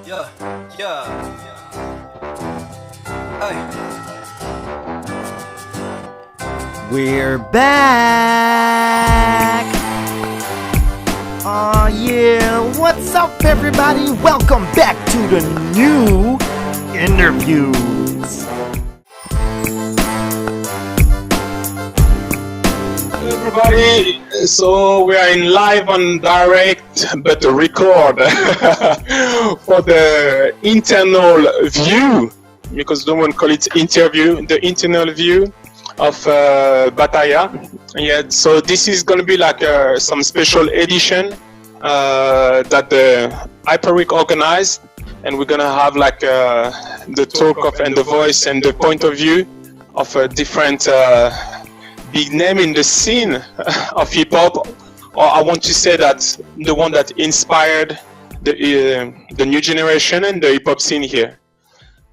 Yeah, yeah, hey. We're back! Oh yeah, what's up everybody? Welcome back to the new interviews. Everybody, so we are in live and direct, but a record for the internal view, because no one call it interview, the internal view of Batalla. Yeah, so this is gonna be like some special edition that the Hyperweek organized, and we're gonna have like the talk of and the voice and the point of view of a different big name in the scene of hip hop, or I want to say that the one that inspired the new generation and the hip hop scene here.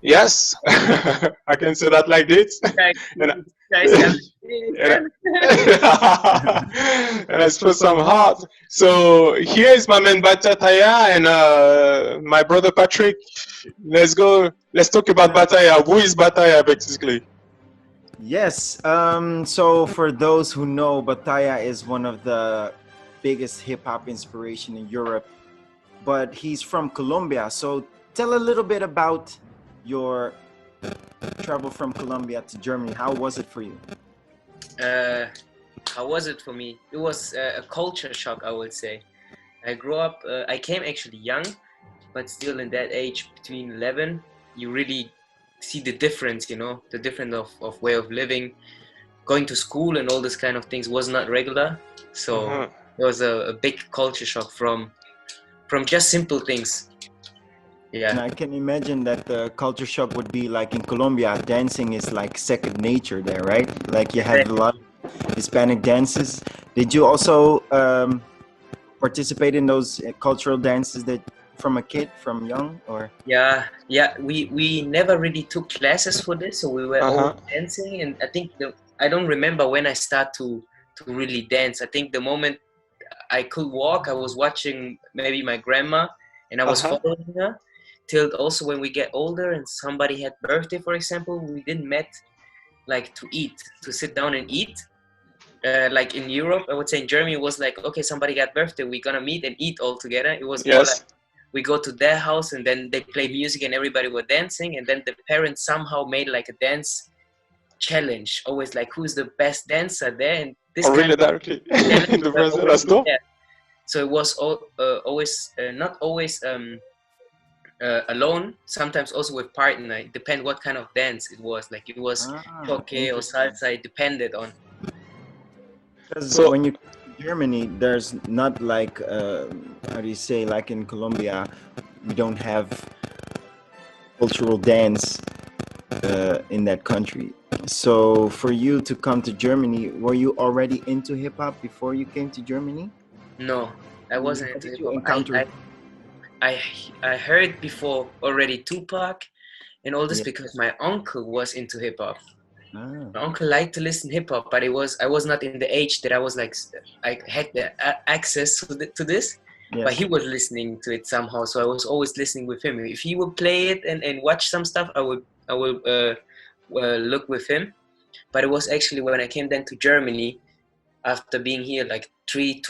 Yes, I can say that like this. And and and I spent some heart. So here is my man Batalla and my brother Patrick. Let's go. Let's talk about Batalla. Who is Batalla basically? Yes, so for those who know, Batalla is one of the biggest hip hop inspiration in Europe, but he's from Colombia. So tell a little bit about your travel from Colombia to Germany. How was it for you? Uh, how was it for me? It was a culture shock, I would say. I grew up, I came actually young, but still in that age between 11, you really see the difference, you know, the difference of way of living. Going to school and all this kind of things was not regular. So it was a big culture shock from just simple things. And Yeah. I can imagine that the culture shock would be like in Colombia, dancing is like second nature there, right? Like you have a lot of Hispanic dances. Did you also participate in those cultural dances that from a kid, from young, or? Yeah, we never really took classes for this, so we were always dancing. And I think I don't remember when I start to really dance. I think the moment I could walk, I was watching maybe my grandma, and I was following her. Till also when we get older and somebody had birthday, for example, we didn't met like to eat, to sit down and eat. Like in Europe, I would say in Germany, it was like, okay, somebody got birthday, we're gonna meet and eat all together. It was more like we go to their house and then they play music and everybody were dancing, and then the parents somehow made like a dance challenge, always like who's the best dancer there, and this kind of directly in the present as well. there. So it was always not always alone, sometimes also with partner. It depends what kind of dance it was, like it was choque or salsa, it depended on. Because when you come to Germany, there's not like, how do you say, like in Colombia, we don't have cultural dance in that country. So for you to come to Germany, were you already into hip hop before you came to Germany? No, I wasn't into hip hop. Encounter? I heard before already Tupac and all this because my uncle was into hip hop. My uncle liked to listen hip hop, but I was not in the age that I was like I had the access to this. Yeah. But he was listening to it somehow, so I was always listening with him. If he would play it and watch some stuff, I would look with him. But it was actually when I came then to Germany, after being here like 3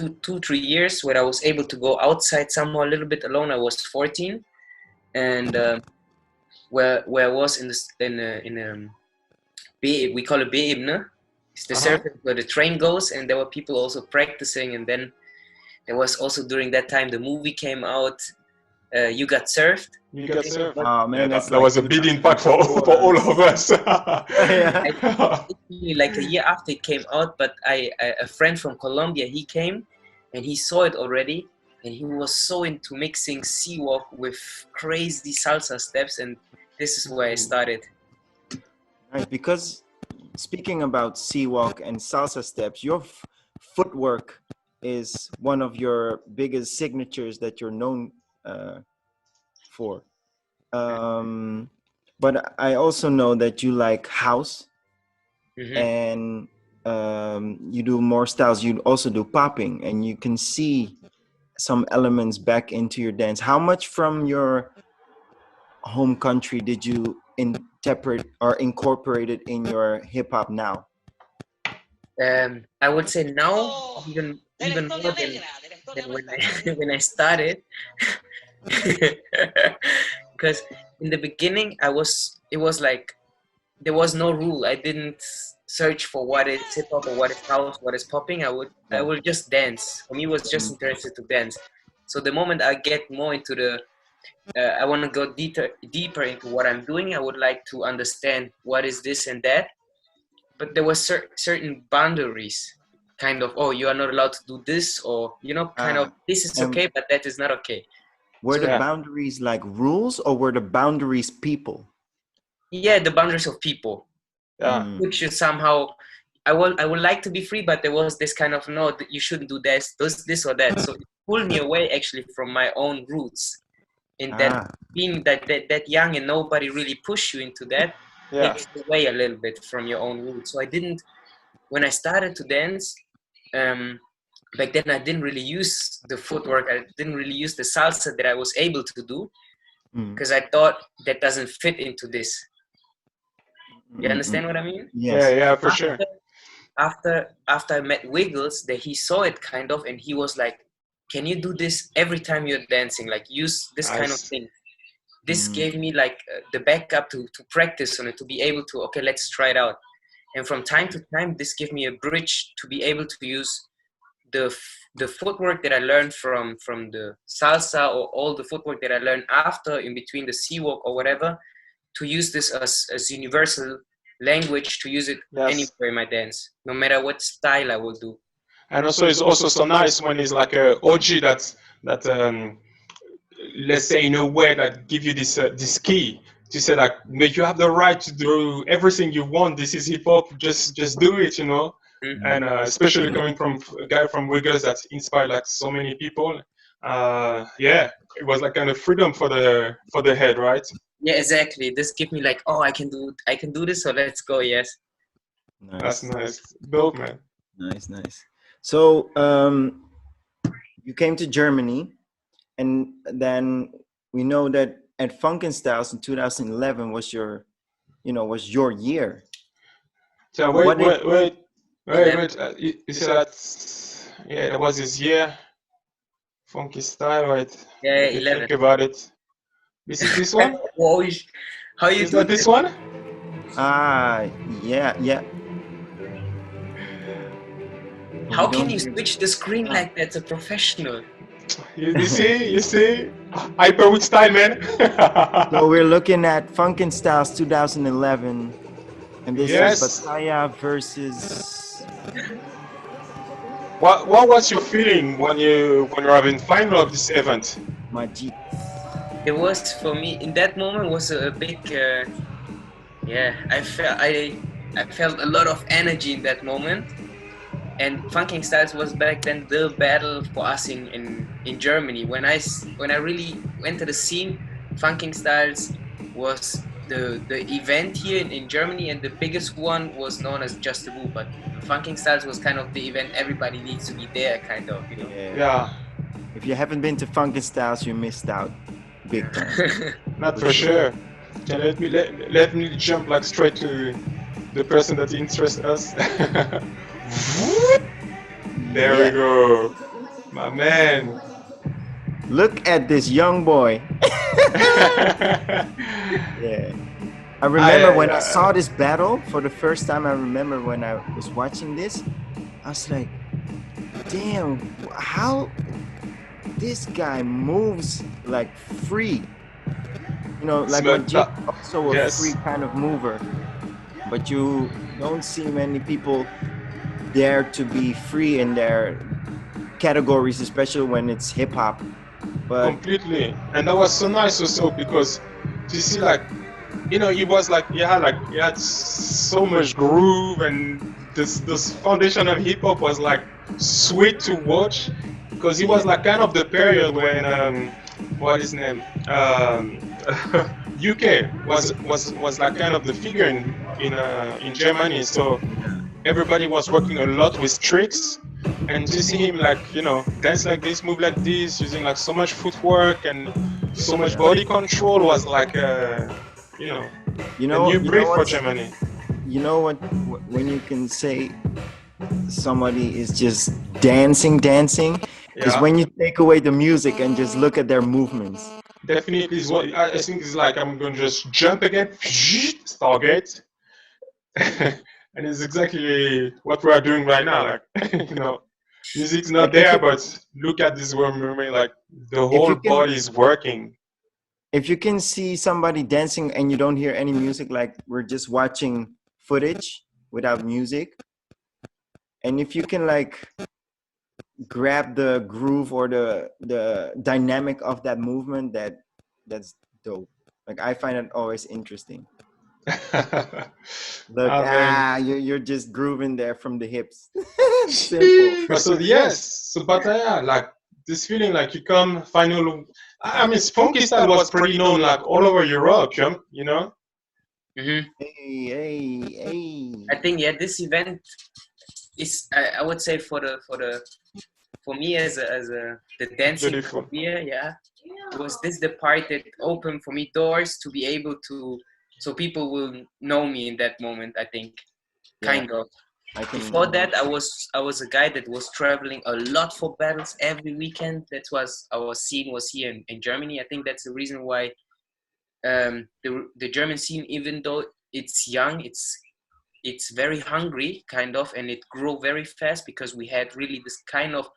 years, where I was able to go outside somehow a little bit alone. I was 14, and where I was in we call it B-Ebene. It's the surface where the train goes, and there were people also practicing. And then there was also during that time the movie came out. You Got Served. You Got Served. Oh man, that was a big impact for all of us. Like a year after it came out, but a friend from Colombia, he came and he saw it already, and he was so into mixing C-Walk with crazy salsa steps, and this is where I started. Right, because speaking about C-Walk and salsa steps, your footwork is one of your biggest signatures that you're known for. But I also know that you like house, Hmm. and you do more styles. You also do popping, and you can see some elements back into your dance. How much from your home country did you interpret or incorporate it in your hip hop now? I would say now even more than when I when I started, because in the beginning it was like there was no rule. I didn't search for what is hip hop or what is house, what is popping. I Yeah. would just dance. For me, it was just Mm. interested to dance. So the moment I get more into the I want to go deeper into what I'm doing. I would like to understand what is this and that. But there were certain boundaries, kind of, oh, you are not allowed to do this, or kind of, Ah, this is and okay, but that is not okay. were So the Yeah. boundaries like rules, or were the boundaries people? yeah, the boundaries of people, Yeah. Mm. which is somehow I would like to be free, but there was this kind of no, that you shouldn't do this or that. So it pulled me away actually from my own roots. In that Ah, being that young and nobody really push you into that Yeah. takes you away a little bit from your own roots. So I didn't when I started to dance. Um, Back then I didn't really use the footwork. I didn't really use the salsa that I was able to do mm, because I thought that doesn't fit into this. You mm, mm. understand what I mean? Yeah. Yes. Yeah. For sure. After I met Wiggles, that he saw it kind of, and he was like, "Can you do this every time you're dancing? Like use this kind of Nice. thing." This Mm, gave me like the backup to practice on it, to be able to okay, let's try it out. And from time to time, this gave me a bridge to be able to use the footwork that I learned from the salsa, or all the footwork that I learned after in between the sea walk or whatever, to use this as universal language, to use it Yes. anywhere in my dance, no matter what style I will do. And also, it's also so nice when it's like a OG that let's say in a way that give you this key to say like, "But you have the right to do everything you want. This is hip hop. Just do it, you know." Mm-hmm. And especially coming from a guy from Wiggles that inspired like so many people. Yeah, it was like kind of freedom for the head, right? Yeah, exactly. This give me like, oh, I can do this, so let's go. Yes. That's nice, nice, dope, man. nice, nice. So you came to Germany, and then we know that at Funkenstyles in 2011 was your, was your year. So What did? Eleven. You see that? Yeah, that was his year. Funky style, right? Yeah, Let me 11. think about it. This is this one? Whoa, how you Is do that this? this one? Ah, yeah, yeah. But we How can don't you hear. switch the screen Ah. like that to professional? You see? Hyper with style, man. So we're looking at Funkenstyles 2011, and this is Yes. Batalla versus What was your feeling when you're having final of this event? Majid. It was for me in that moment was a big yeah. I felt a lot of energy in that moment. And Funking Styles was back then the battle for us in Germany. When I really entered the scene, Funking Styles was the event here in Germany, and the biggest one was known as Just a Woo. But Funking Styles was kind of the event everybody needs to be there, kind of, you know. Yeah. Yeah, If you haven't been to Funkenstyles, you missed out, big time. not For for sure. sure. Can let me jump like straight to the person that interests us. There we Yeah. go, my man. Look at this young boy. Yeah. I remember when I saw this battle for the first time. I remember when I was watching this, I was like, damn, how this guy moves like free. Like Majid also a Yes. free kind of mover. But you don't see many people dare to be free in their categories, especially when it's hip hop. But Completely, and that was so nice also because to see like, you know, he was like he had so much groove, and this foundation of hip hop was like sweet to watch because he was yeah, like kind of the period when what is his name, UK was like kind of the figure in Germany. So everybody was working a lot with tricks, and to see him like dance like this, move like this, using like so much footwork and so much body control was like a new breed for Germany. You know what? When you can say somebody is just dancing, is when you take away the music and just look at their movements. Definitely is what I think is like. I'm going to just jump again, Stargate, and it's exactly what we are doing right now. Like music's not there, but look at this movement. Like the whole body is working. If you can see somebody dancing and you don't hear any music, like we're just watching footage without music, and if you can like grab the groove or the dynamic of that movement, that's dope. Like I find it always interesting. Look, you're just grooving there from the hips. Simple. So Batalla, like this feeling like you come final. I mean, funky style was pretty known like all over Europe, you know. Mm-hmm. Hey. I think this event is I would say for me as the dancing career, was this the part that opened for me doors to be able to, so people will know me in that moment. I think kind of. Before that, I was a guy that was traveling a lot for battles every weekend. That was our scene was here in Germany. I think that's the reason why the German scene, even though it's young, it's very hungry kind of, and it grew very fast because we had really this kind of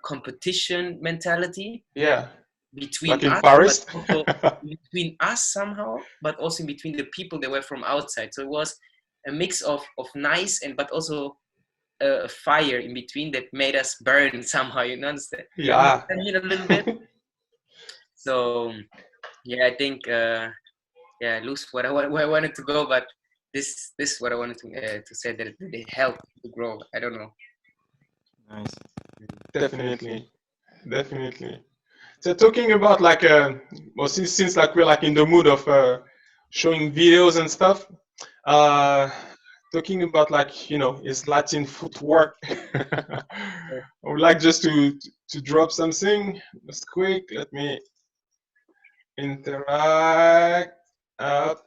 competition mentality. Yeah. Between like in us, Paris? but also between us somehow, but also in between the people that were from outside. So it was a mix of nice but also a fire in between that made us burn somehow. You understand? Yeah. I mean, a little bit. So I think lose where I wanted to go, but this is what I wanted to say, that they help to grow. I don't know. Nice. Definitely. So talking about like since like we're like in the mood of showing videos and stuff, talking about like is Latin footwork. I would like just to drop something just quick. Let me interact. Up.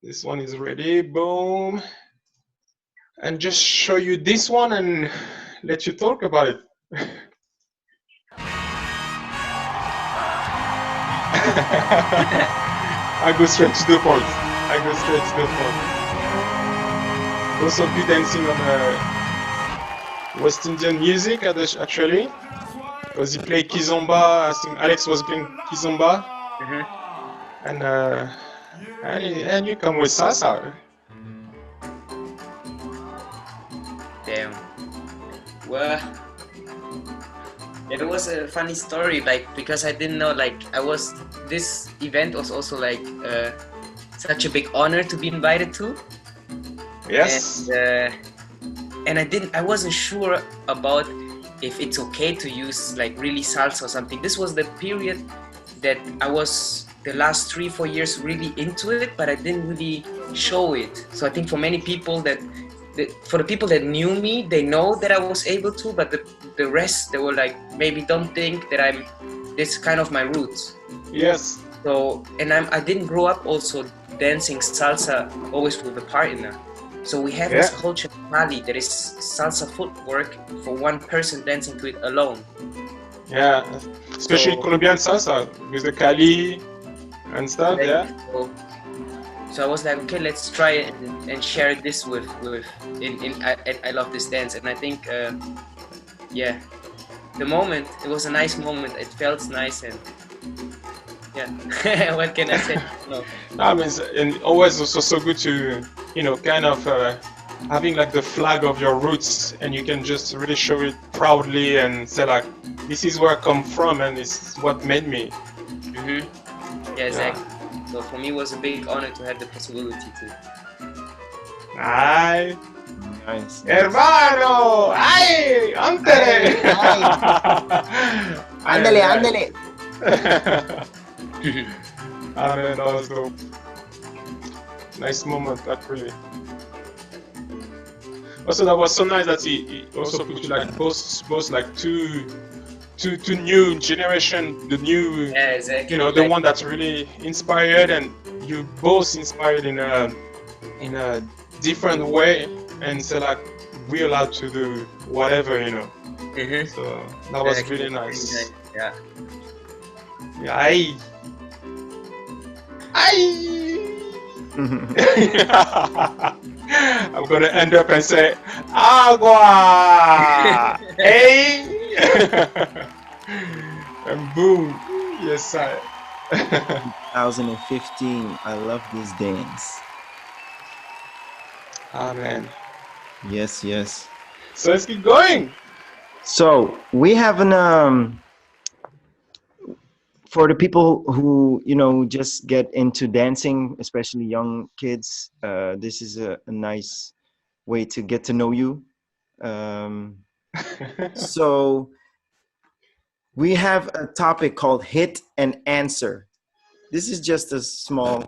This one is ready. Boom. And just show you this one and let you talk about it. I go straight to the point. Also be dancing on West Indian music actually, because he played kizomba. I think Alex was playing kizomba, and you come with salsa. Damn. Well, it was a funny story, like, because I didn't know, like, this event was also like such a big honor to be invited to. Yes. And I wasn't sure about if it's okay to use like really salsa or something. This was the period that I was the last 3-4 years really into it, but I didn't really show it. So I think for many people for the people that knew me, they know that I was able to, but the rest, they were like, maybe don't think that this kind of my roots. Yes. So, and I didn't grow up also dancing salsa always with a partner. So we have this culture in Mali that is salsa footwork for one person dancing to it alone. Yeah, especially Colombian salsa with the Cali and stuff. So I was like, okay, let's try it and share this with I love this dance. And I think the moment, it was a nice moment. It felt nice, and what can I say? No. I mean, and always also so good to kind of having like the flag of your roots, and you can just really show it proudly and say like, this is where I come from and this is what made me. Yeah, exactly. So for me, it was a big honor to have the possibility to. Ay. Nice. Hermano, ay, ándale. Ah man, that was dope. Nice moment, that really. Also, that was so nice that he also put you like both like two new generation, the new, Yeah, exactly. you know, the one that's really inspired, and you both inspired in a different way, and so like we're allowed to do whatever, you know. Mm-hmm. So that was Exactly. really nice. Yeah. Yeah, I'm gonna end up and say agua, hey, and boom, yes I. 2015. I love this dance. Amen. Yes, yes. So let's keep going. So we have an for the people who just get into dancing, especially young kids. This is a nice way to get to know you. So we have a topic called hit and answer. This is just a small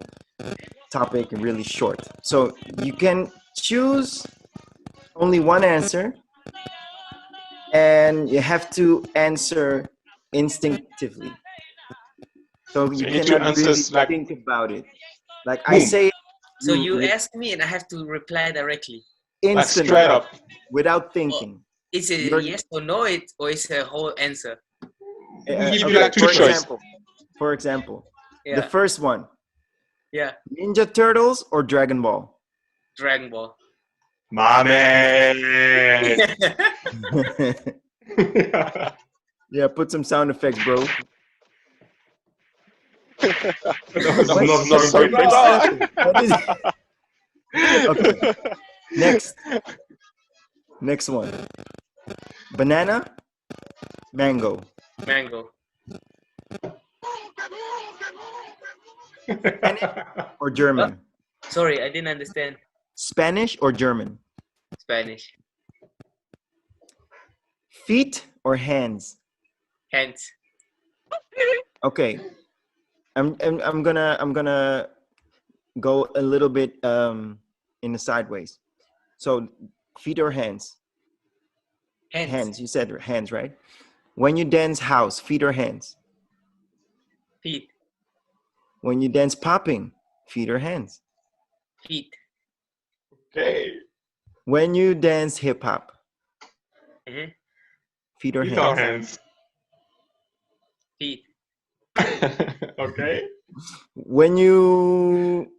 topic and really short. So you can choose only one answer and you have to answer instinctively. So you So you need to cannot answer really like think about it. Like I boom, say, So you ask me and I have to reply directly. like instantly, straight up. without thinking. Is it You're- yes or no? Or is it a whole answer? We give you okay, like two choices. For example, Yeah. the first one, Yeah. Ninja Turtles or Dragon Ball? Dragon Ball. My man. Yeah, put some sound effects, bro. Not so What good. is Okay. Next one. Banana, mango. Mango. Or German? Sorry, I didn't understand. Spanish or German? Spanish. Feet or hands? Hands. Okay. I'm gonna go a little bit in the sideways. So feet or hands? Hands. Hands. You said hands, right? When you dance house, feet or hands? Feet. When you dance popping, feet or hands? Feet. Okay. When you dance hip hop, Mm-hmm. feet or Feet hands? or hands? Feet. Okay. When you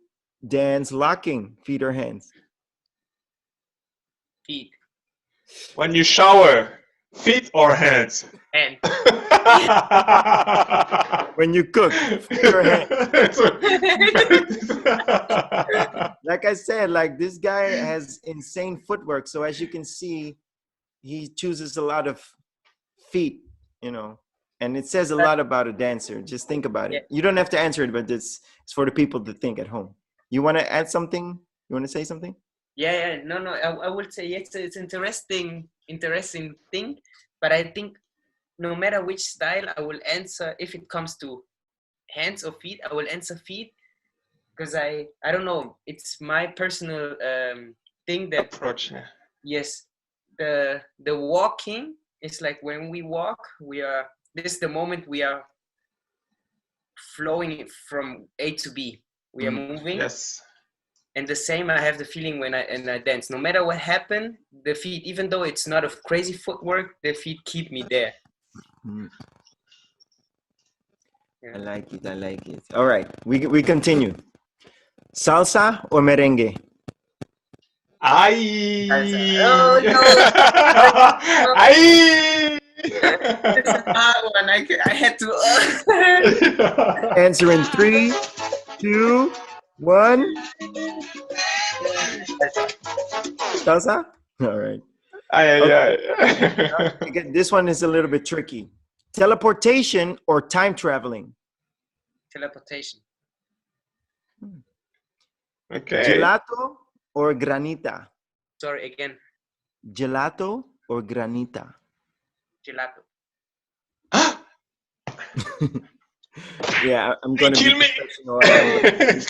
dance locking, feet or hands? Feet. When you shower, feet or hands? Hands. When you cook, feet or hands? Like I said, like this guy has insane footwork. So as you can see, he chooses a lot of feet, and it says a lot about a dancer. Just think about it. You don't have to answer it, but it's for the people to think at home. You want to add something? You want to say something? Yeah. No. I would say yes. It's interesting thing. But I think no matter which style, I will answer. If it comes to hands or feet, I will answer feet because I don't know. It's my personal thing that approach. Yes, the walking is like when we walk, this is the moment we are flowing from A to B. We are moving. Yes. And the same, I have the feeling when I dance. No matter what happened, the feet, even though it's not a crazy footwork, the feet keep me there. Yeah. I like it. All right, we continue. Salsa or merengue? Ay. Oh no! Ay. It's a hard one. I had to answer in 3, 2, 1. Salsa? All right. Okay. Again, this one is a little bit tricky. Teleportation or time traveling? Teleportation. Okay. Gelato or granita? Sorry, again. Gelato or granita? Gelato. Yeah, I'm gonna be Kill me. professional. And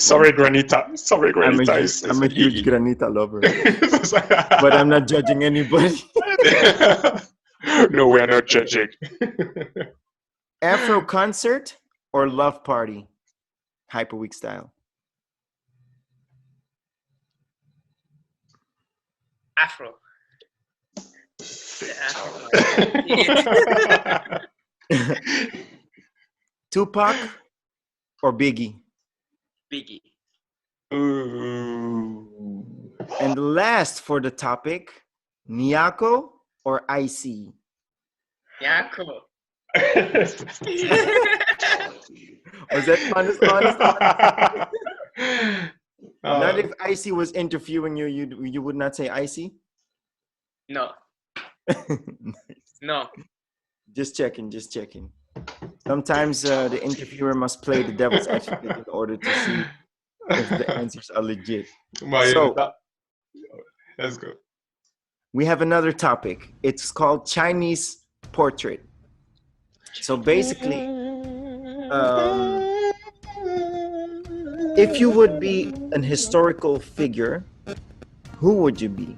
Sorry, Granita. Sorry, Granita. I'm a huge Granita lover, but I'm not judging anybody. No, we are not judging. Afro concert or love party? Hyperweek style. Afro. Tupac or Biggie? Biggie. Ooh. And last for the topic, Nyako or Icy? Nyako. Was that honest? Not if Icy was interviewing you, you would not say Icy? No. No. Just checking. Sometimes the interviewer must play the devil's advocate in order to see if the answers are legit. So, let's go. we have another topic. It's called Chinese portrait. So basically, if you would be an historical figure, who would you be?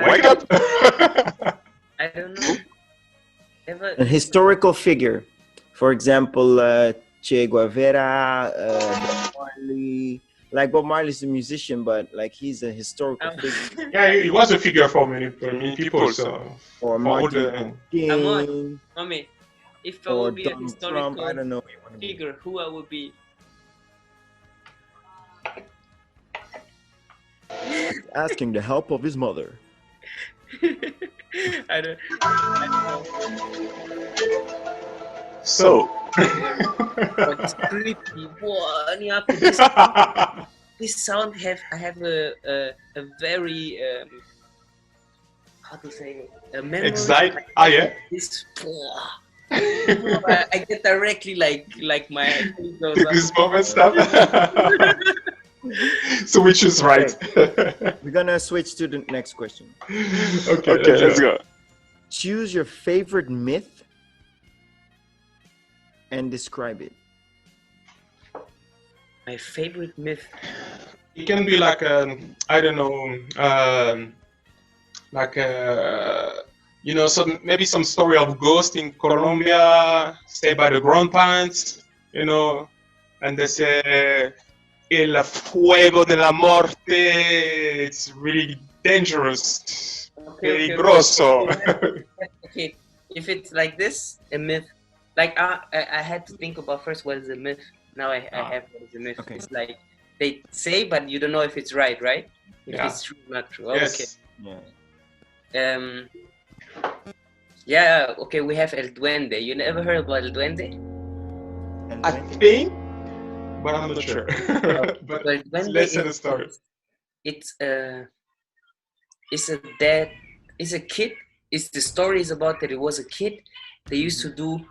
Wake up! I don't know. A historical figure, for example, Che Guevara, Bob Marley. Like Bob Marley's a musician, but like he's a historical figure. Yeah, he was a figure for many people. So or Martin Luther King. Mommy, if I would be a historical Trump, I don't know figure, who I would be? Asking the help of his mother. I don't know. So. It's creepy. This sound I have a very how to say a memory. Excite. Ah, yeah. This. I get directly like my. This moment stuff. So which is right? We're gonna switch to the next question. Okay, let's go. Choose your favorite myth and describe it. My favorite myth. It can be like I don't know, like you know, maybe some story of ghost in Colombia, stay by the grandparents, you know, and they say el fuego de la muerte. It's really dangerous, peligroso. Okay, if it's like this, a myth. Like I had to think about first what is a myth. Now I have what is a myth. Okay. It's like they say, but you don't know if it's right? If it's true, not true. Yes. Okay. Yeah. Yeah. Okay. We have El Duende. You never heard about El Duende? I think, but I'm not sure. But let's hear the story. It's a kid. The story is about that it was a kid. They used to do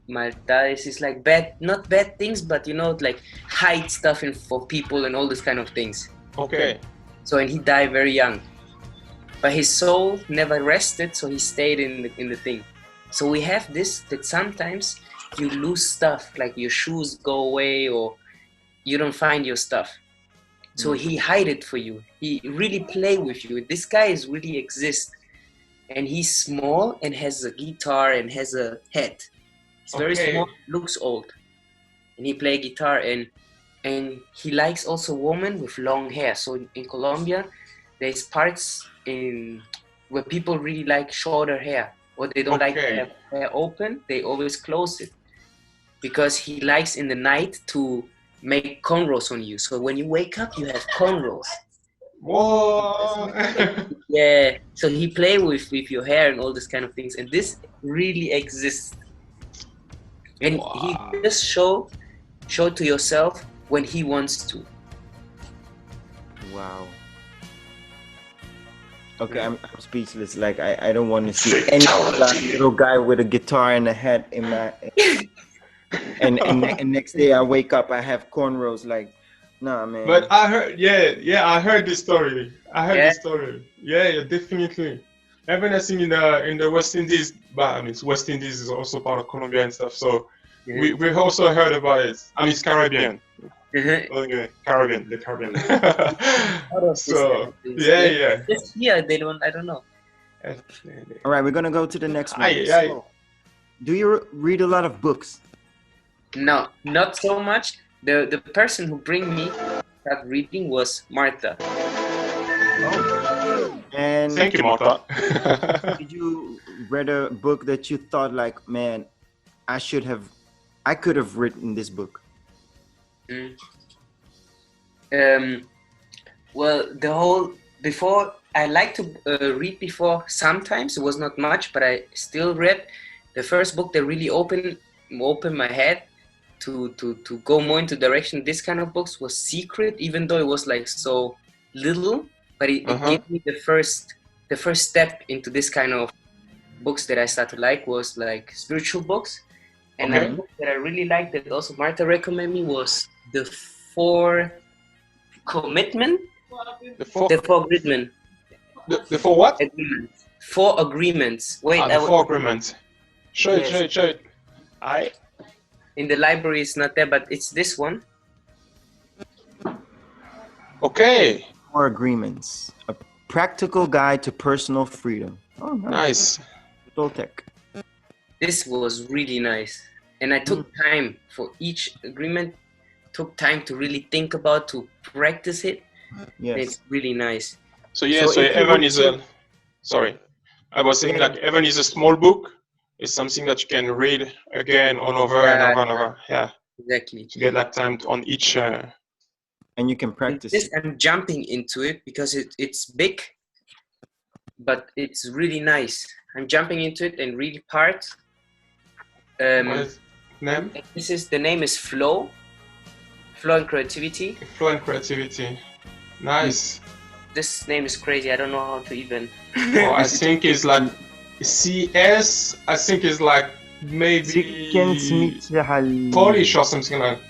maldades. It's like not bad things, but you know, like hide stuff for people and all this kind of things. Okay. So and he died very young, but his soul never rested, so he stayed in the thing. So we have this that sometimes you lose stuff, like your shoes go away or you don't find your stuff. So he hide it for you. He really play with you. This guy is really exist. And he's small and has a guitar and has a head. He's very small, looks old. And he play guitar and he likes also women with long hair. So in Colombia, there's parts where people really like shorter hair, or they don't like to have hair open, they always close it. Because he likes in the night to make cornrows on you. So when you wake up, you have cornrows. Whoa! Yeah, so he play with your hair and all this kind of things, and this really exists. And he just show to yourself when he wants to. Wow. Okay, I'm speechless. Like I don't want to see any little guy with a guitar and a hat in my. and next day I wake up, I have cornrows. Like, nah, man. But I heard, I heard this story. Yeah, definitely. Even I think in the West Indies, but I mean, West Indies is also part of Colombia and stuff. So we also heard about it. I mean, it's Caribbean. Okay, Caribbean, the Caribbean. So yeah. Just here, they don't. I don't know. All right, we're gonna go to the next one. So, do you read a lot of books? No, not so much. The person who bring me that reading was Martha. Oh. And thank you, Martha. Did you read a book that you thought like, man, I could have written this book? Well, before I like to read before. Sometimes it was not much, but I still read. The first book that really opened my head to go more into direction this kind of books was Secret, even though it was like so little, but it gave me the first step into this kind of books that I started to like was like spiritual books. And a book that I really liked that also Martha recommended me was The Four Commitment. The Four Agreement. The four what? Agreements. Four Agreements. Wait, the Four Agreements. Show it. In the library, it's not there, but it's this one. Okay. Four Agreements. A practical guide to personal freedom. Oh, nice. Toltec. This was really nice. And I took time for each agreement, took time to really think about, to practice it. Yes. And it's really nice. So Evan is a... Sorry. I was saying like Evan is a small book. It's something that you can read again and over and over. Yeah. Exactly. To get like time on each... And you can practice it. I'm jumping into it because it's big, but it's really nice. I'm jumping into it and read part. What is name? The name is Flow. Flow and Creativity. Flow and Creativity. Nice. This name is crazy. I don't know how to even. I think it's like CS. I think it's like maybe Polish or something like.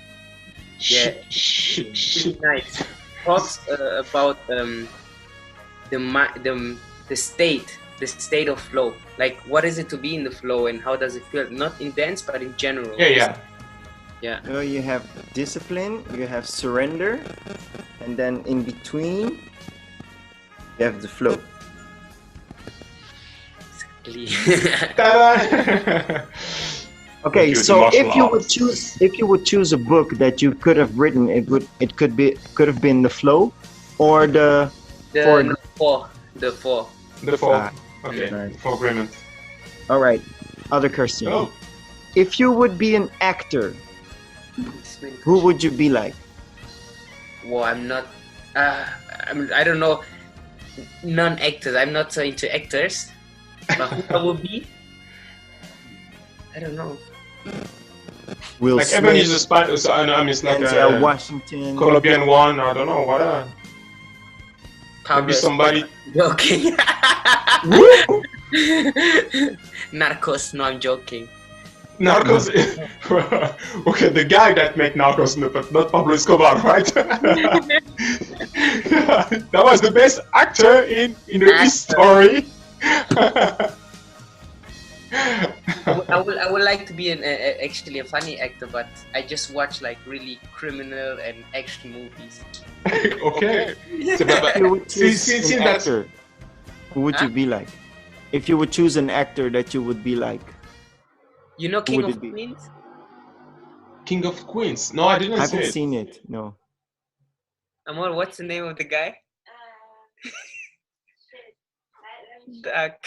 Yeah. Shit. Nice. Talks about the state of flow. Like, what is it to be in the flow and how does it feel? Not in dance, but in general. Yeah. So you have discipline, you have surrender, and then in between, you have the flow. Exactly. Okay, so if you would choose a book that you could have written, it could have been The Flow, or the Four. Okay, nice. Four Agreements. All right, other question. Oh. If you would be an actor, who would you be like? Well, I'm not. I don't know. Non-actors. I'm not so into actors. But who I would be? I don't know. Will like Smith, Evan is a spy. So I mean, it's like a Washington, Colombian one. I don't know what. Maybe somebody. Joking. Narcos. No, I'm joking. Narcos. Okay, the guy that made Narcos, but not Pablo Escobar, right? That was the best actor in the history. I would like to be actually a funny actor, but I just watch like really criminal and action movies. Okay. So, who would you be like? If you would choose an actor that you would be like, you know King of Queens? King of Queens? No, I didn't. I haven't seen it. No. Amor, what's the name of the guy? Duck.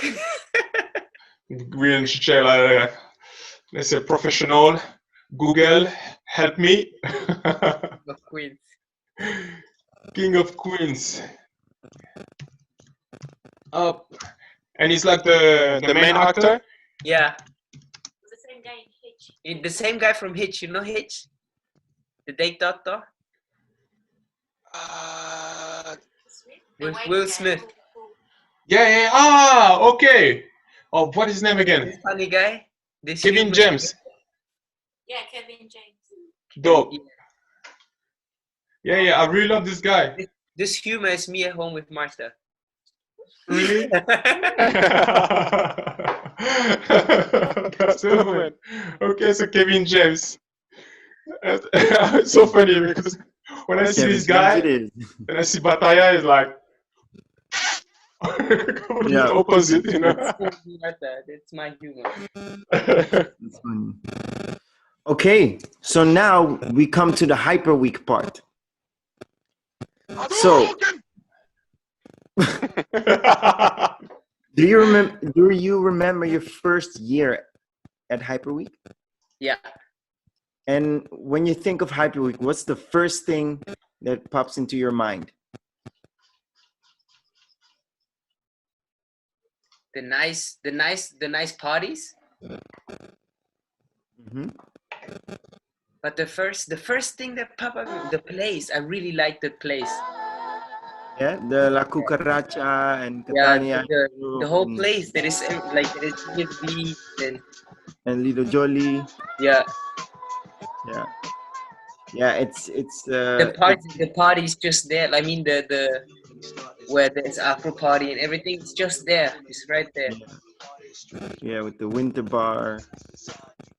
Green Chichela, let's say professional. Google, help me. King of Queens. King of Queens. And he's like the main actor? Yeah. The same guy in Hitch. The same guy from Hitch, you know Hitch? The Date Doctor? With Will Smith. Yeah. Ah, okay. Oh, what is his name again? This funny guy? Kevin James. Yeah, Kevin James. Dope. Yeah, I really love this guy. This humor is me at home with Martha. Really? That's the moment. Okay, so Kevin James. It's so funny because when I see this guy, and I see Batalla, is like complete opposite, you know. That's my humor. That's funny. Okay, so now we come to the Hyper Week part. So, do you remember your first year at Hyper Week? Yeah. And when you think of Hyper Week, what's the first thing that pops into your mind? The nice parties. Mm-hmm. But the first thing that popped up, the place. I really like the place. Yeah, the La Cucaracha and Yeah, Catania. the whole place. There is beach and Lido Jolly. Yeah. Yeah, it's the party's just there. I mean the where there's afro party and everything, it's just there. It's right there. Yeah, with the winter bar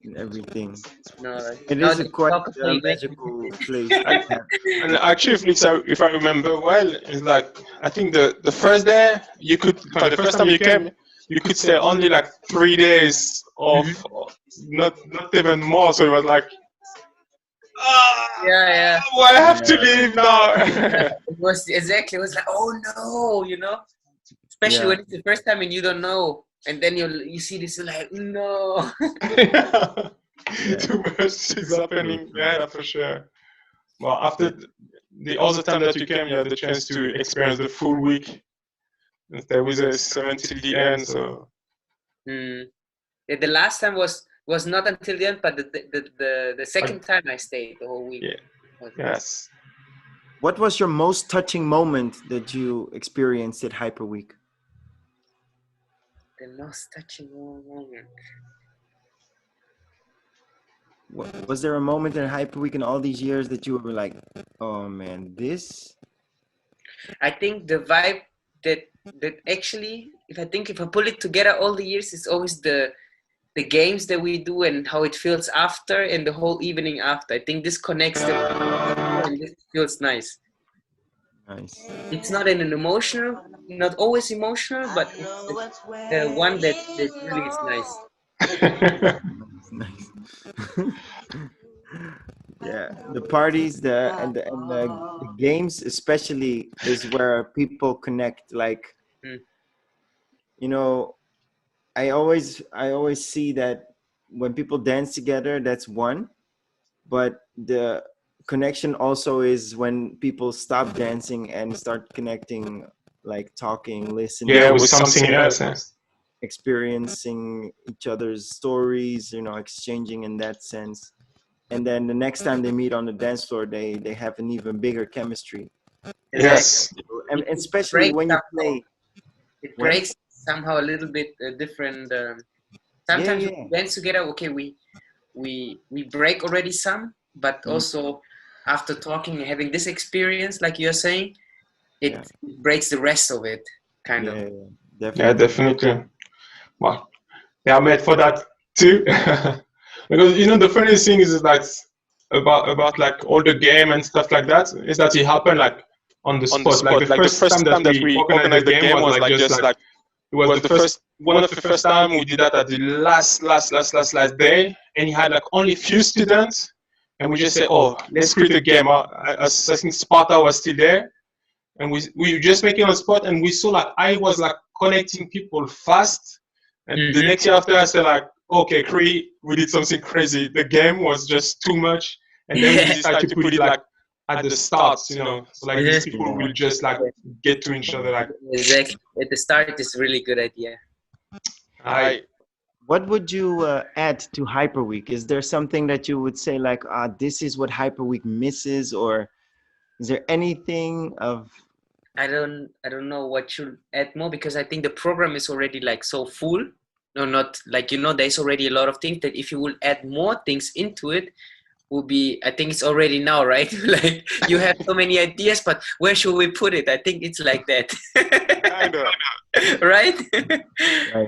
and everything. No, it is a quite magical place. And actually, if I remember well, it's like I think the first day the first time you came, you could stay only like 3 days of not even more. So it was like, yeah. Well, I have to leave now. It was exactly. It was like, oh no, you know. Especially when it's the first time and you don't know, and then you see this like no. Too much is happening. Yeah, for sure. Well, after the other time that you came, you had the chance to experience the full week. And stay with us until the end. So. Yeah, the last time was not until the end, but the second time I stayed the whole week. Yeah. Yes. What was your most touching moment that you experienced at Hyper Week? The most touching moment. Was there a moment in Hyper Week in all these years that you were like, oh man, this? I think the vibe that actually, if I pull it together all the years, it's always the games that we do and how it feels after and the whole evening after. I think this connects them and this feels nice. Nice. It's not not always emotional, but it's the one that really is nice. Nice. Yeah, the parties, and the games especially is where people connect. Like, you know, I always see that when people dance together, that's one, but the connection also is when people stop dancing and start connecting, like talking, listening. Yeah, with something else. Experiencing each other's stories, exchanging in that sense. And then the next time they meet on the dance floor, they have an even bigger chemistry. Yes. And especially when you play. It breaks somehow a little bit different. Sometimes we dance together. Okay, we break already some, but also after talking and having this experience, like you're saying, it breaks the rest of it, kind of. Yeah, definitely. Well, they are made for that too. Because the funniest thing is that about like all the game and stuff like that is that it happened like on the spot. Like the first time that we organized the game was like just like it was the first one of the first time we did that at the last day, and he had like only few students, and we just said, oh, let's create a game. I think Sparta was still there, and we just make it on spot, and we saw like I was like connecting people fast, and the next year after I said like, okay, we did something crazy. The game was just too much, and then we decided to put it like at the start, so like these people will just like get to each other like. Exactly. At the start, it's a really good idea. What would you add to Hyper Week? Is there something that you would say like, this is what Hyper Week misses, or is there anything of? I don't know what should add more, because I think the program is already like so full. No, not like, there's already a lot of things that if you will add more things into it, will be, I think it's already now, right? Like you have so many ideas, but where should we put it? I think it's like that. I know. Right?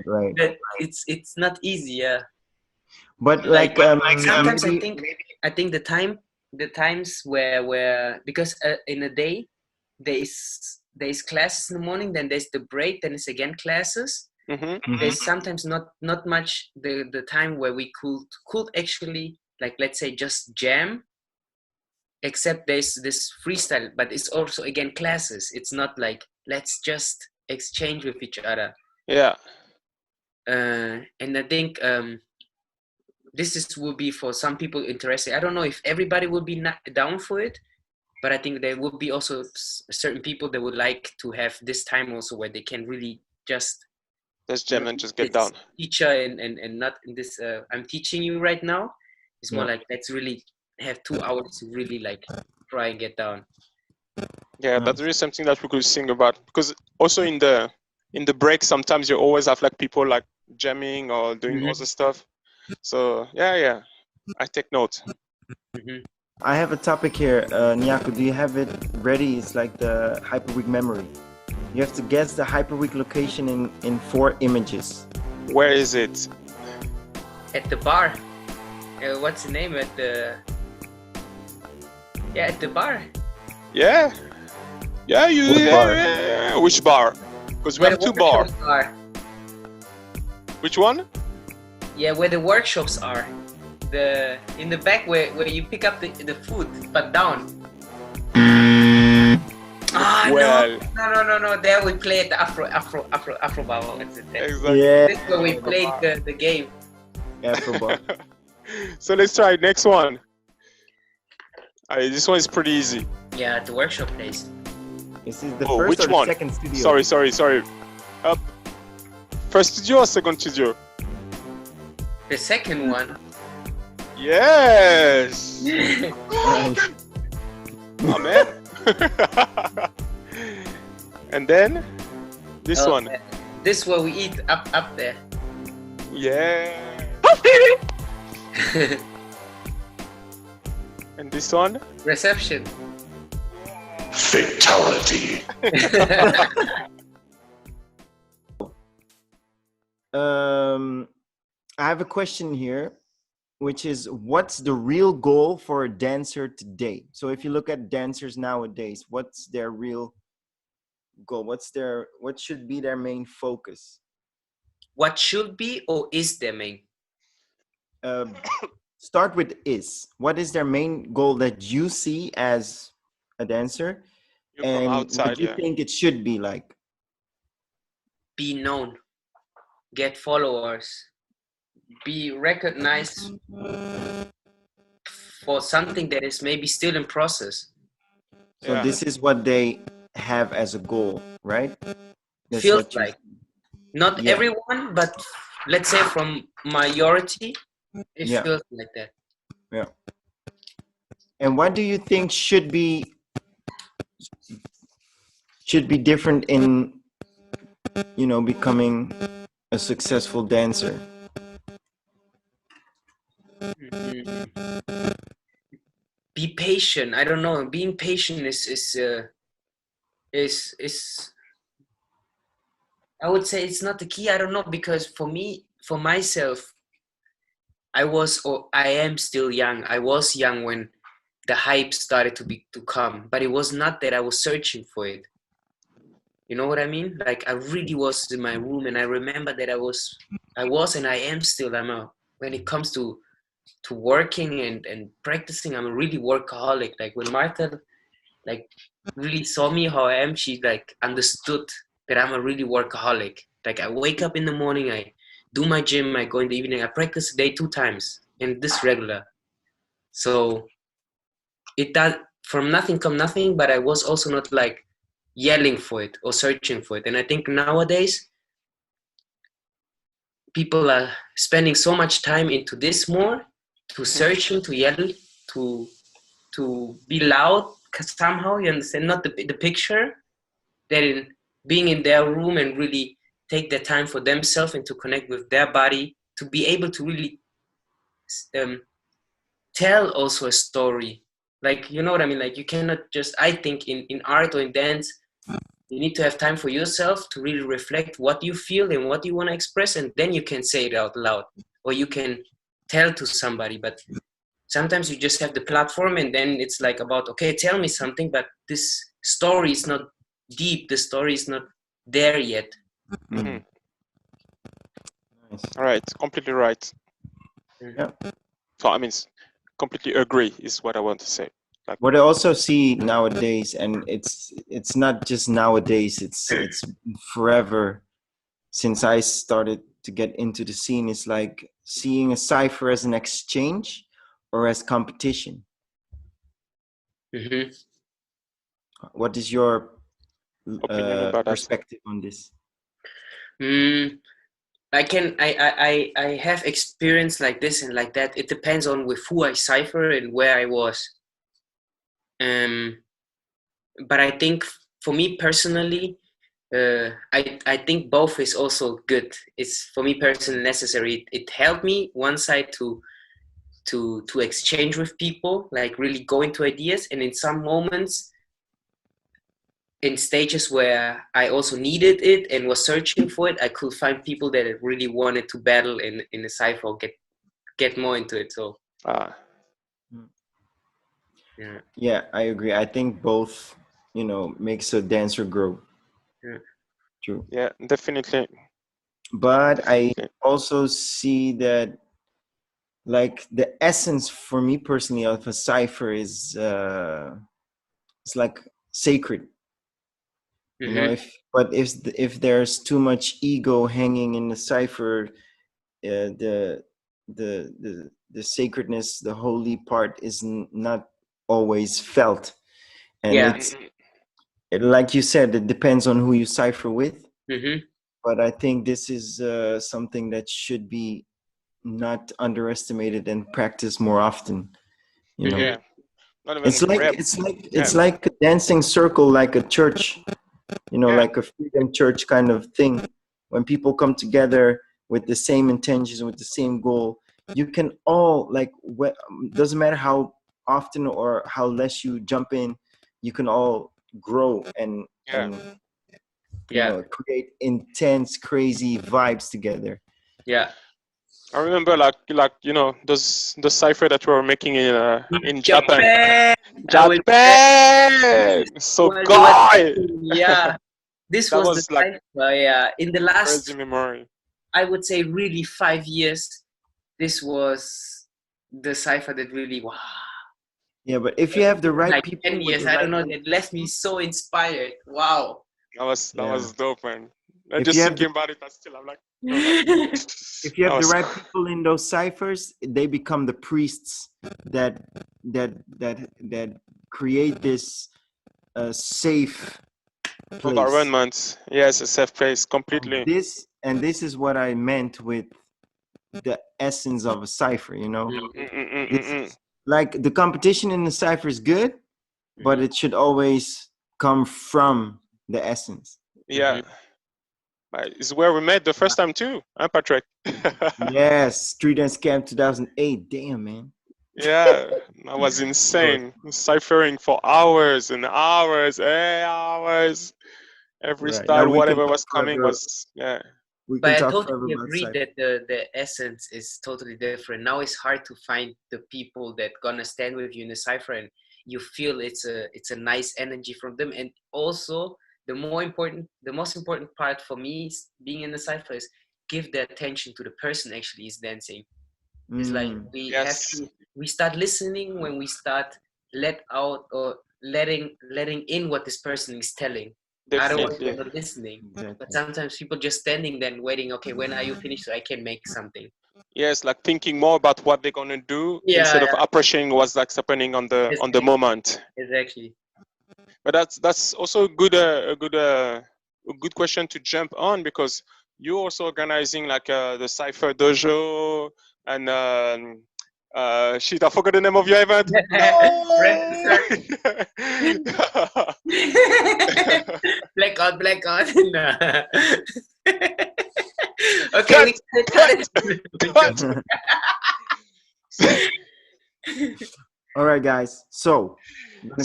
Right. That it's not easy, yeah. But Like sometimes maybe, I think the times where because in a day there's classes in the morning, then there's the break, then it's again classes. There's sometimes not much the time where we could actually, like, let's say, just jam, except there's this freestyle, but it's also again classes. It's not like let's just exchange with each other. Yeah. And I think this will be for some people interesting. I don't know if everybody will be down for it, but I think there will be also certain people that would like to have this time also where they can really just jam and just get down. Teacher and not in this. I'm teaching you right now. It's more like let's really have 2 hours to really like try and get down. Yeah, that's really something that we could sing about, because also in the break sometimes you always have like people like jamming or doing other stuff. So yeah, I take note. I have a topic here, Nyako. Do you have it ready? It's like the Hyperweek memory. You have to guess the Hyperweek location in 4 images. Where is it? At the bar. What's the name? At the bar. Yeah. Yeah. Which bar? Because we have 2 bars. Which one? Yeah, where the workshops are. In the back where you pick up the food, but down. Well. No. There we played the Afro bar. What's it there? Exactly. Yeah. This is where we played the game. Afro bar. So let's try next one. This one is pretty easy. Yeah, the workshop place. This is the first or the second studio? Sorry. First studio or second studio? The second one. Yes. Amen. And then this one. This where we eat up there. Yeah. And this one? Reception. Fatality. I have a question here, which is, what's the real goal for a dancer today? So if you look at dancers nowadays, what's their real goal? What should be their main focus? What should be or is their main? Start with is. What is their main goal that you see as a dancer? And outside, what you think it should be like? Be known, get followers, be recognized for something that is maybe still in process. So this is what they have as a goal, right? That's feels like. Not everyone, but let's say from majority, it feels like that. Yeah. And what do you think should be different in, becoming a successful dancer? Be patient. I don't know. Being patient is I would say it's not the key. I don't know, because for me, for myself, I am still young. I was young when the hype started to come, but it was not that I was searching for it. You know what I mean? Like, I really was in my room, and I remember that I was and I am still. When it comes to working and practicing, I'm a really workaholic. Like, when Martha like really saw me how I am, she like understood that I'm a really workaholic. Like, I wake up in the morning, I do my gym, I go in the evening, I practice a day 2 times, and this regular. So it does, from nothing come nothing, but I was also not like yelling for it or searching for it. And I think nowadays people are spending so much time into this more, to searching, to yell, to be loud somehow, you understand? Not the picture, that in being in their room and really take the time for themselves and to connect with their body, to be able to really tell also a story. Like, you know what I mean? Like, you cannot just, I think in art or in dance, you need to have time for yourself to really reflect what you feel and what you want to express, and then you can say it out loud, or you can tell to somebody. But sometimes you just have the platform, and then it's like about, okay, tell me something, but this story is not deep. The story is not there yet. Mm-hmm. Nice. All right, completely right. Yeah. So I mean, completely agree is what I want to say. Like, what I also see nowadays, and it's not just nowadays, it's forever since I started to get into the scene, is like seeing a cipher as an exchange or as competition. Mm-hmm. What is your perspective on this? I have experience like this and like that. It depends on with who I cipher and where I was. But I think for me personally, I think both is also good. It's for me personally necessary. It helped me one side to exchange with people, like really go into ideas, and in some moments, in stages where I also needed it and was searching for it, I could find people that really wanted to battle in the cipher, get more into it. So yeah, I agree. I think both, makes a dancer grow. Yeah. True. Yeah, definitely. But I also see that, like, the essence for me personally of a cipher is it's like sacred. Mm-hmm. If there's too much ego hanging in the cipher, the sacredness, the holy part is not always felt, and like you said, it depends on who you cipher with. Mm-hmm. But I think this is something that should be not underestimated and practiced more often. Yeah. It's like a dancing circle, like a church, like a freedom church kind of thing. When people come together with the same intentions, with the same goal, you can all, like, doesn't matter how often or how less you jump in, you can all grow and create intense, crazy vibes together. Yeah. I remember like those the cipher that we were making in Japan. Japan. So guy. Yeah. This was the cipher. Yeah. In the last crazy memory. I would say really 5 years. This was the cipher that really wow. Yeah, but if you have the right like people, 10 years, I don't know. It left me so inspired. Wow. That was dope, man. I'm if just thinking about it, but still, I'm like. If you have the right people in those ciphers, they become the priests that create this safe place. Environment. Yes, a safe place, completely. This is what I meant with the essence of a cipher. It's like the competition in the cipher is good, but it should always come from the essence. Yeah. It's where we met the first time too, huh, Patrick? Yes, Street Dance Camp 2008. Damn, man. Yeah, that was insane. Ciphering for hours and hours, Every style, whatever was coming was, yeah. But I totally agree that the essence is totally different. Now it's hard to find the people that gonna stand with you in the cipher, and you feel it's a nice energy from them. And also the most important part for me being in the cipher is give the attention to the person actually is dancing. It's like we start listening when we start let out or letting in what this person is telling. Otherwise, we're not listening. Exactly. But sometimes people just standing there and waiting. Okay, when are you finished so I can make something? Yes, like thinking more about what they're gonna do instead of appreciating what's like happening on the moment. Exactly. But that's also a good question to jump on, because you're also organizing like the Cypher Dojo and shit, I forgot the name of your event. Blackout. Okay, cut it. All right, guys. So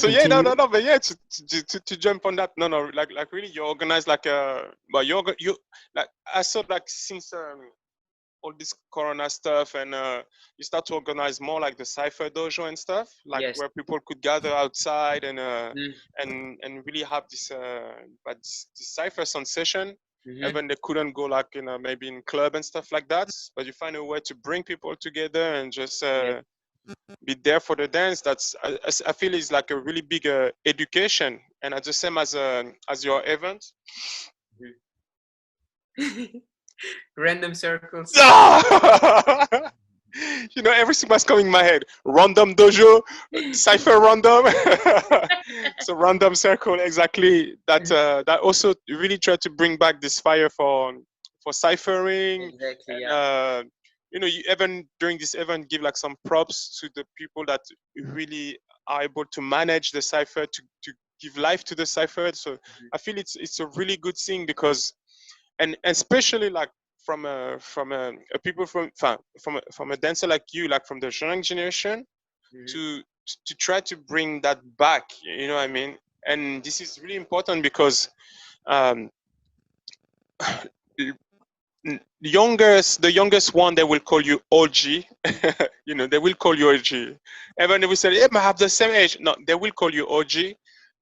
yeah, no, but yeah, to jump on that, like really, you organize like but you like I saw like since all this Corona stuff, and you start to organize more like the Cypher Dojo and stuff, like Yes. where people could gather outside and Mm. and really have this this Cypher Sound session. Mm-hmm. Even they couldn't go like maybe in club and stuff like that, but you find a way to bring people together and just be there for the dance. That's I feel is like a really big education, and at the same as your event. Random circles. You know, everything was coming in my head. Random dojo, Cypher random. So random circle, exactly. That also really tried to bring back this fire for ciphering. Exactly. And, you know, you even during this event give like some props to the people that really are able to manage the cipher, to give life to the cipher. So I feel it's a really good thing, because and especially like from a people from a dancer like you, like from the young generation, to try to bring that back, you know what I mean? And this is really important because um the youngest one, they will call you OG. You know, they will call you OG. Even if we say, yeah, I have the same age, no, they will call you OG.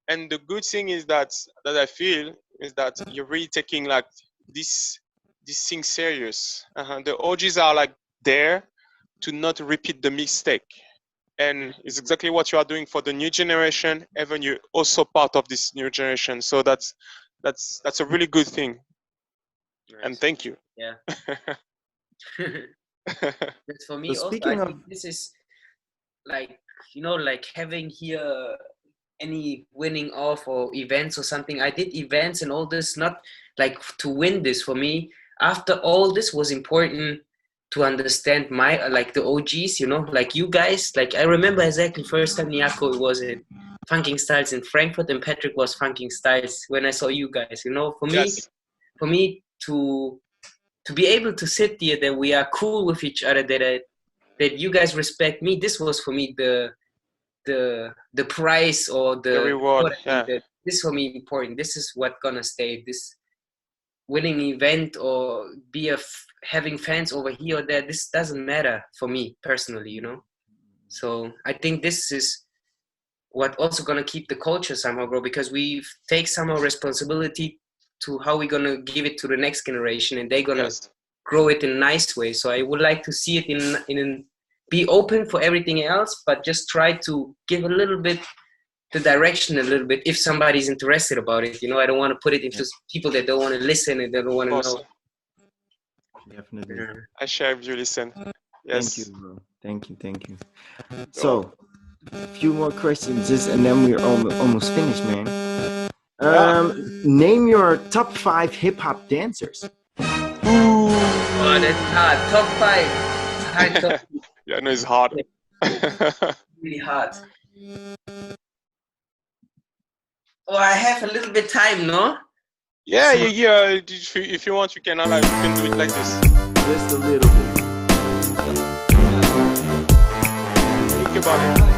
And the good thing is that I feel is that you're really taking like this thing serious. The OGs are like there to not repeat the mistake, and it's exactly what you are doing for the new generation. Even you're also part of this new generation, so that's a really good thing. Nice. And thank you. Yeah. But for me, So also, speaking I of, think this is like, you know, like having here any winning off or events or something. I did events and all this, not like to win this. For me, after all this was important to understand my like the OGs, you know, like you guys. Like I remember exactly first time Niako was in Funking Styles in Frankfurt, and Patrick was Funking Styles when I saw you guys. You know, for me, yes. for me to be able to sit there, that we are cool with each other, that you guys respect me. This was for me the price or The reward. Yeah. that this for me important. This is what gonna stay. This winning event or having fans over here or there. This doesn't matter for me personally, you know. So I think this is what also gonna keep the culture somehow grow, because we take somehow responsibility to how we're gonna give it to the next generation, and they're gonna grow it in a nice way. So I would like to see it in be open for everything else, but just try to give a little bit the direction a little bit if somebody's interested about it. You know, I don't want to put it into people that don't want to listen and they don't want to know. Definitely. I share if you listen. Yes. Thank you, bro. Thank you. So, a few more questions, and then we're almost finished, man. Name your top 5 hip hop dancers. Ooh. Oh, that's hard. Top 5. It's hard. Yeah, no, it's hard. Really hard. Oh, I have a little bit time, no? Yeah. If you want, you can do it like this. Just a little bit. Think about it.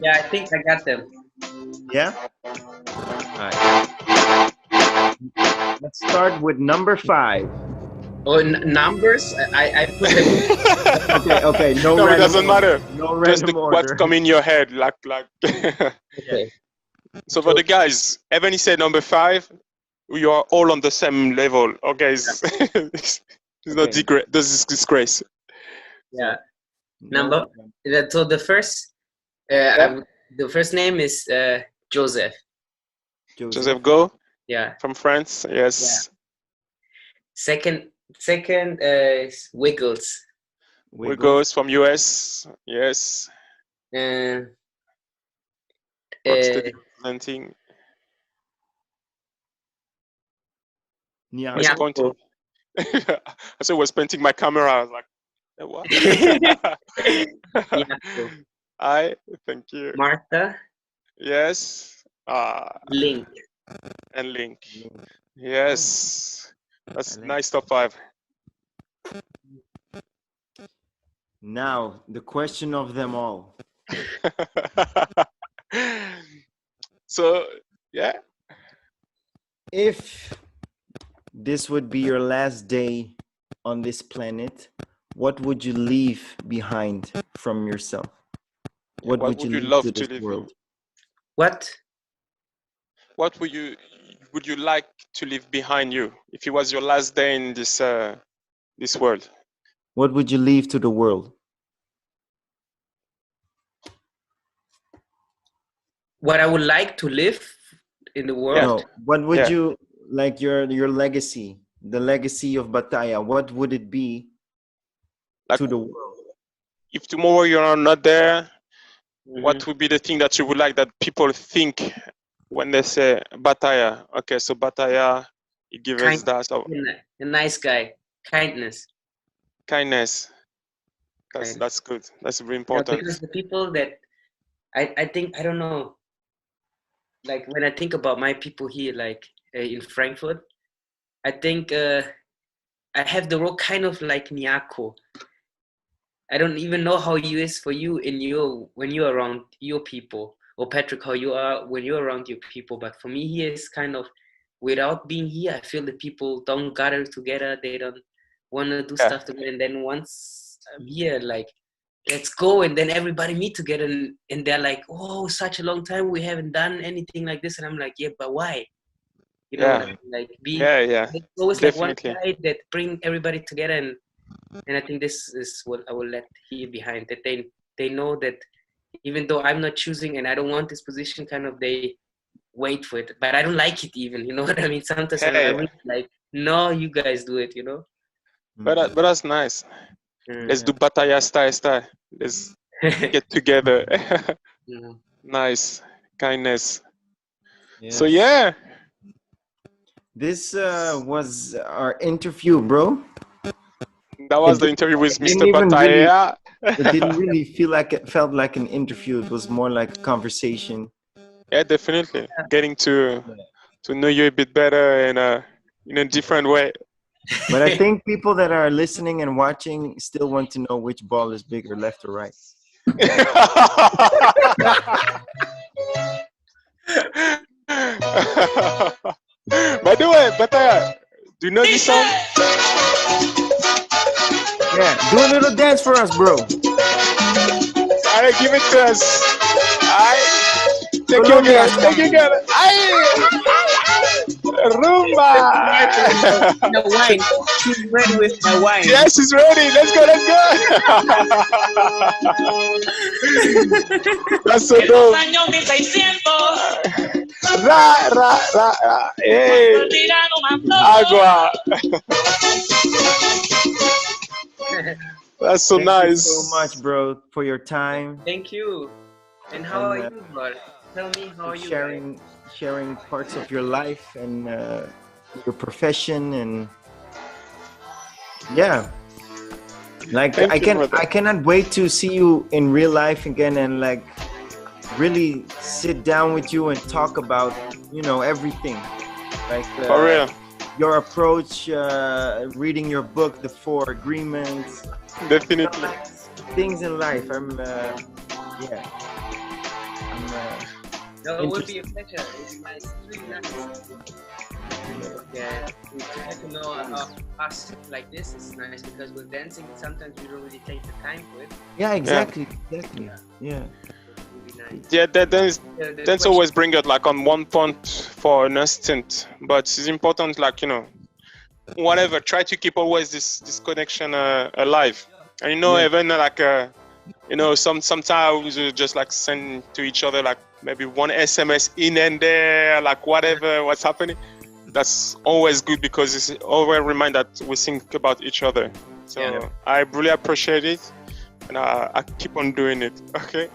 Yeah, I think I got them. Yeah? Alright. Let's start with number 5. Oh, numbers? I put them. Okay. No, it doesn't matter. No random order. What's come in your head, like. Okay. So for the guys, Evan said number 5. We are all on the same level. Okay, it's not disgrace. Yeah. Number. So the first name is Joseph. Joseph Go. Yeah. From France. Yes. Yeah. Second is Wiggles. Wigos from US. Yes. Uh, Rocksteady presenting. Yeah. Was pointing. I said was pointing my camera. I was like, what? Nyako. I thank you. Martha. Yes. Link. And Link. Yes. That's nice top 5. Now, the question of them all. So, yeah. If this would be your last day on this planet, what would you leave behind from yourself? What would you leave love to to this live world? What? What would you like to leave behind you if it was your last day in this world? What would you leave to the world? What I would like to live in the world? No, what would you like your legacy, the legacy of Batalla? What would it be to the world? If tomorrow you are not there, what would be the thing that you would like that people think when they say Batalla? Okay, so Batalla, it gives us that. So A nice guy. Kindness. Kindness. That's good. That's very important. Because the people that I think, I don't know, like when I think about my people here, like in Frankfurt, I think I have the role kind of like Nyako. I don't even know how you is for you when you're around your people, or Patrick, how you are when you're around your people. But for me here is kind of, without being here, I feel the people don't gather together. They don't want to do stuff together. And then once I'm here, like, let's go, and then everybody meet together, and they're like, oh, such a long time we haven't done anything like this. And I'm like, yeah, but why? You know what I mean? Like, it's always definitely. like one guy that bring everybody together, and I think this is what I will let here behind, that they know that even though I'm not choosing and I don't want this position, kind of they wait for it, but I don't like it even, you know what I mean? Sometimes I really like, no, you guys do it, you know? But that's nice. Let's do Batalla style. Let's get together. Nice. Kindness. Yes. So yeah. This was our interview, bro. That was the interview with Mr. Batalla. It didn't really felt like an interview. It was more like a conversation. Yeah, definitely. Getting to know you a bit better in a different way. But I think people that are listening and watching still want to know which ball is bigger, left or right. By the way, Batalla, do you know this song? Yeah, do a little dance for us, bro. Alright, give it to us. Alright, take your girl. Rumba. The wine. She's ready with the wine. Yes, she's ready. Let's go. That's so dope. Ra. Hey. Agua. That's so nice. Thank you so much, bro, for your time. Thank you. And how are you, bro? Tell me, how are you? Sharing parts of your life and your profession, and yeah, like I cannot wait to see you in real life again, and like really sit down with you and talk about everything, like for real. Your approach, reading your book, The 4 Agreements. Definitely. Things in life. No, it would be a pleasure. It would be nice. It's really nice. Yeah, to get to know us like this is nice, because with dancing, sometimes we don't really take the time for it. Yeah, exactly. Yeah. Yeah, dance always bring it like on one point for an instant, but it's important, like whatever. Try to keep always this connection alive, and even like sometimes we just like send to each other like maybe one SMS in and there, like what's happening. That's always good, because it's always remind that we think about each other. So I really appreciate it, and I keep on doing it. Okay.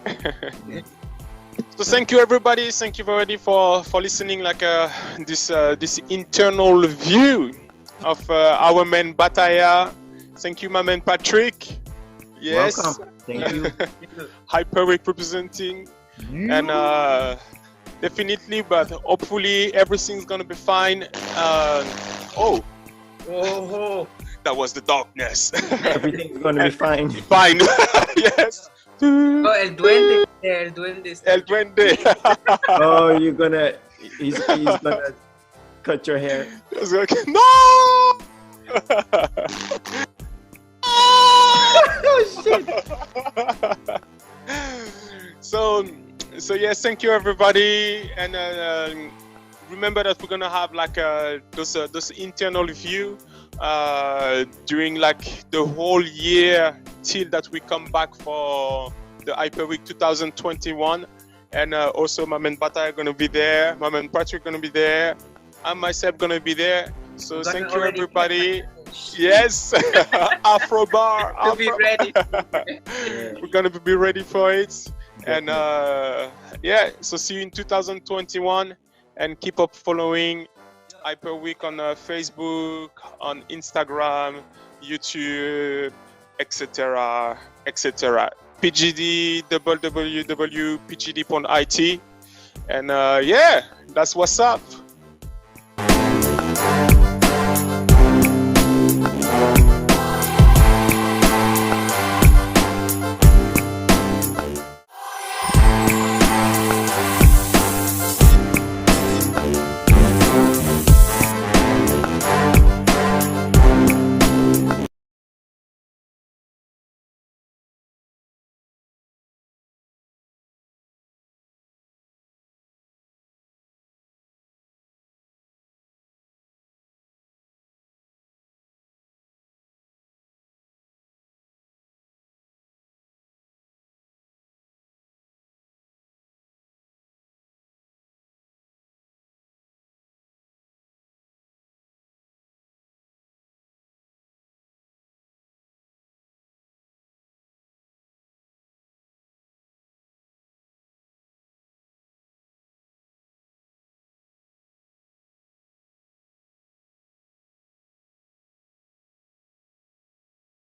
So thank you everybody. Thank you everybody for listening. Like this internal view of our man Batalla. Thank you, my man Patrick. Yes. Welcome. Thank you. Hyperweek representing, and definitely, but hopefully everything's gonna be fine. Oh, that was the darkness. Everything's gonna be fine. Fine. Yes. Oh, el duende. El duende. El duende. Oh, he's gonna cut your hair. No! Oh shit! So yes, thank you everybody, and remember that we're gonna have like those internal view during like the whole year till that we come back for the Hyper Week 2021, and also my man Bata are gonna be there, my man Patrick gonna be there, and myself gonna be there. So thank you everybody. Yes, Afro bar. To be ready. We're gonna be ready for it, and yeah. So see you in 2021, and keep up following Hyper Week on Facebook, on Instagram, YouTube, etc., etc. PGD www.pgd.it, and yeah, that's what's up.